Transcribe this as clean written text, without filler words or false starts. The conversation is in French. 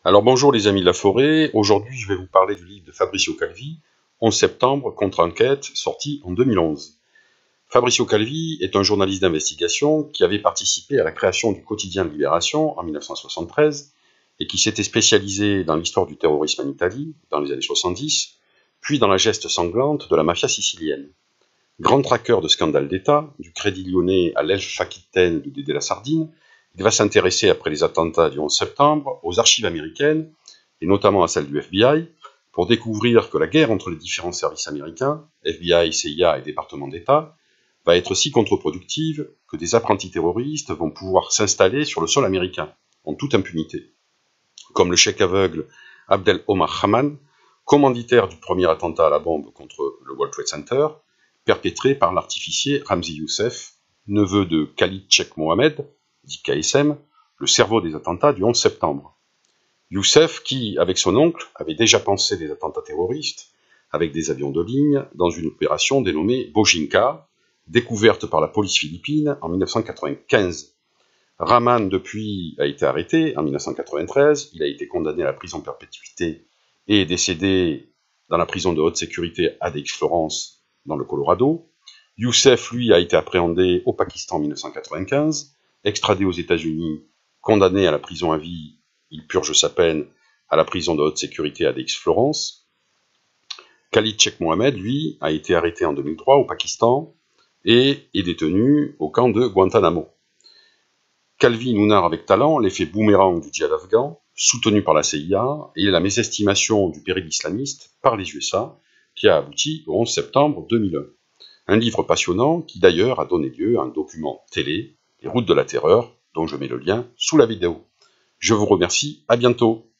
Alors bonjour les amis de la forêt, aujourd'hui je vais vous parler du livre de Fabrizio Calvi, 11 septembre, contre-enquête, sorti en 2011. Fabrizio Calvi est un journaliste d'investigation qui avait participé à la création du quotidien de Libération en 1973 et qui s'était spécialisé dans l'histoire du terrorisme en Italie dans les années 70, puis dans la geste sanglante de la mafia sicilienne. Grand traqueur de scandales d'État, du Crédit Lyonnais à l'Elf Aquitaine de Dédé la Sardine, il va s'intéresser, après les attentats du 11 septembre, aux archives américaines, et notamment à celles du FBI, pour découvrir que la guerre entre les différents services américains, FBI, CIA et département d'État, va être si contre-productive que des apprentis terroristes vont pouvoir s'installer sur le sol américain, en toute impunité. Comme le cheikh aveugle Abdel Omar Haman, commanditaire du premier attentat à la bombe contre le World Trade Center, perpétré par l'artificier Ramzi Youssef, neveu de Khalid Sheikh Mohammed, dit KSM, le cerveau des attentats du 11 septembre. Youssef qui, avec son oncle, avait déjà pensé des attentats terroristes, avec des avions de ligne, dans une opération dénommée Bojinka, découverte par la police philippine en 1995. Rahman, depuis, a été arrêté en 1993, il a été condamné à la prison perpétuité et est décédé dans la prison de haute sécurité ADX-Florence, dans le Colorado. Youssef, lui, a été appréhendé au Pakistan en 1995, extradé aux États-Unis, condamné à la prison à vie, il purge sa peine à la prison de haute sécurité ADX-Florence. Khalid Sheikh Mohammed, lui, a été arrêté en 2003 au Pakistan et est détenu au camp de Guantanamo. Calvi nous narre avec talent l'effet boomerang du djihad afghan, soutenu par la CIA, et la mésestimation du péril islamiste par les USA, qui a abouti au 11 septembre 2001. Un livre passionnant qui d'ailleurs a donné lieu à un document télé, Les Routes de la Terreur, dont je mets le lien sous la vidéo. Je vous remercie, à bientôt.